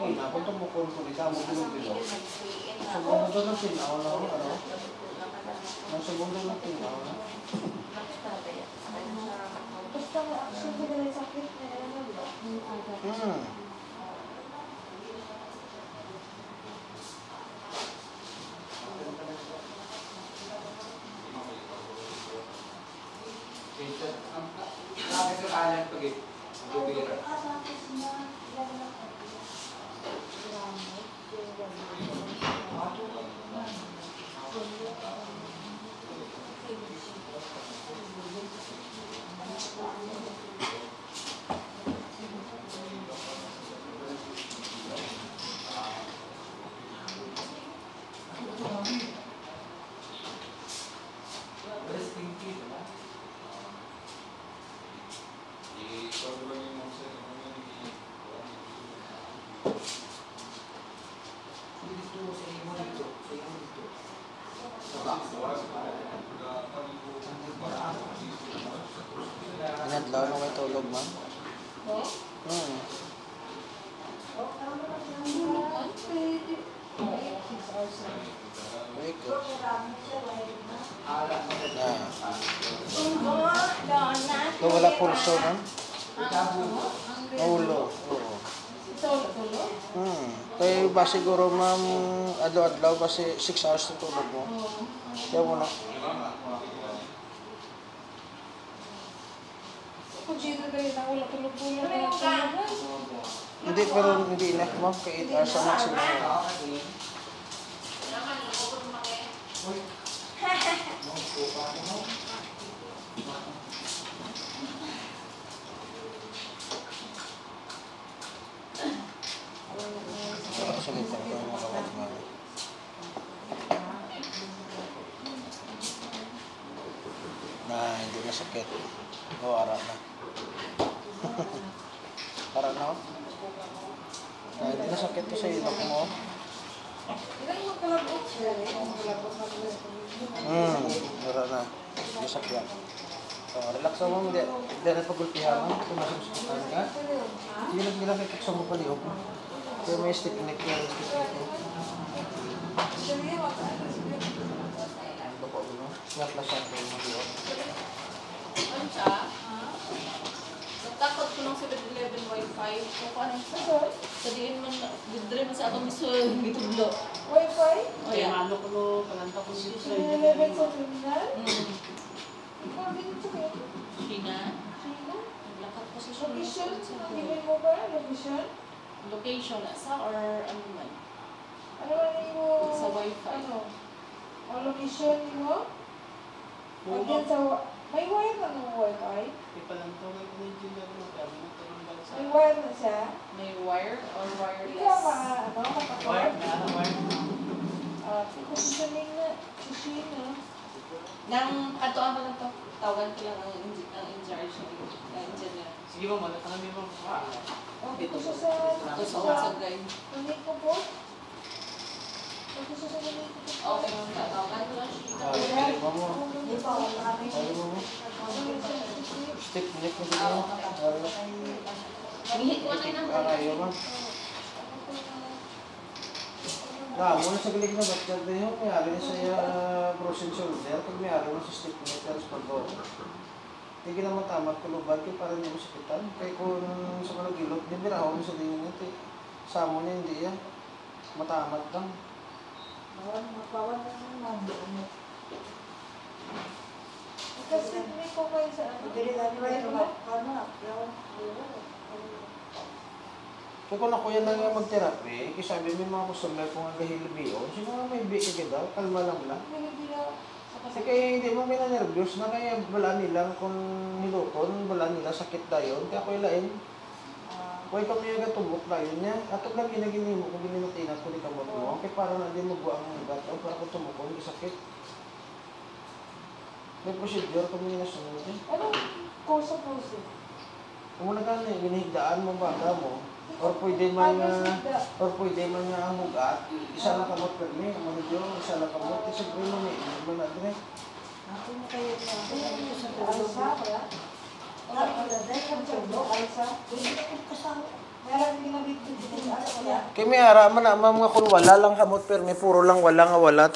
ina, kung tumukon ko nito, mo bilo-bilo. Subukan doon ng tinaw na ano? Subukan doon ng tinaw na. Basta action ko na sakit na ano ba? Bakit sa kanan pag bubira? Inadlaw na may tulog, ma'am? Very good. So, wala pulso, ma'am? Ulo. Oo. Kaya ba siguro, ma'am, adlaw-adlaw kasi 6 hours na tulog mo? Kaya mo na. Hindi, pero hindi enough, ma'am. Kaya 8 hours ang maximum. Salitan ko yung mga kawag, ma'am. Na hindi na sakit. O, ara na. Ara na, oh. Na hindi na sakit ko sa ilok mo. Ara na. Hindi sakit. So, relax mo, hindi na pagulpihan mo. Kung masasusukan ka. Hindi na ginakikik sa mo palihog. Kaya may stick neck yan. Ano po, no? Snap-lasan ko yung mag-iok. Ano siya? Takot ko ng 7-Eleven Wi-Fi. Kung paano siya? Sadiin man, didre man sa atong miso gitudlo. Wi-Fi? O yan. Ano ko no, kalanta ko dito sa 11 sa terminal? Ikaw din ito eh. China? Lakat ko sa siya. Location? Given mo ba? Location? Location na sa or ano man? Ano ba yung... Sa Wi-Fi. Ano? O location mo? Again sa... May wire na ng Wi-Fi? ipalantungan ko na yung gender mo, kaya mo ito ng bansa. May wire na siya? May wire or wireless? Ikaw ano? Wire, Kapag? na wire. Positioning na. Positioning na. Nang katuan pa lang to, tawagan ko lang ang in charge ng engineer. Sige mo, tangan mo. Dito siya sa... Ito sa outside guide. Kunin ko po. Dito siya sa kunin ko po. Okay, tawagan ko lang siya. Sabi mo. Sabi mo. Stick neck mo dito. Hihit ko na lang. Ayaw, ma'am. Muna sa galing na ba't na yun, may ari na siya frozen shoulder, pag may ari mo sa stick neck, tapos pag-go. Hindi na matamat kuluban kayo para hindi mo sakitan. Kaya kung sa mga gilot, hindi rahaw mo sa dingin ito. Samo niya, hindi yan. Matamat lang. Mapawan na naman. Kasi may ko kayo sa ano? Kaya kung ako yan lang yung mag-therapy, kasi sabi mo yung mga customer kung ang gahilibiyo, sino nga may biki ka daw, kalma lang lang. Kasi kaya hindi mo may na-nervous na kaya wala nila kung hilukon, wala nila sakit na yun, kaya ako ilain. Kung ikaw may agatubok na yun niya, atog lang ginagini mo kung ginimatinas ko di kamot mo, kaya para na din magbuang ang ugat, o para kung tumukon, di sakit. May procedure kung may nasunod eh. Anong course of process? Kung muna ka na, ginihigdaan mo baga mo, or pwede man nga ang ugat, isa lang kamot permi, manidyo, isa lang kamot, isa pre mo may iman na din eh. Ako mo kayo na. Alsa, wala? Wala, dahil kang turbo, alsa. Meron din nabit dito sa alsa, wala? Kay may ara man na mga kun wala lang kamot pero may puro lang wala nga wala.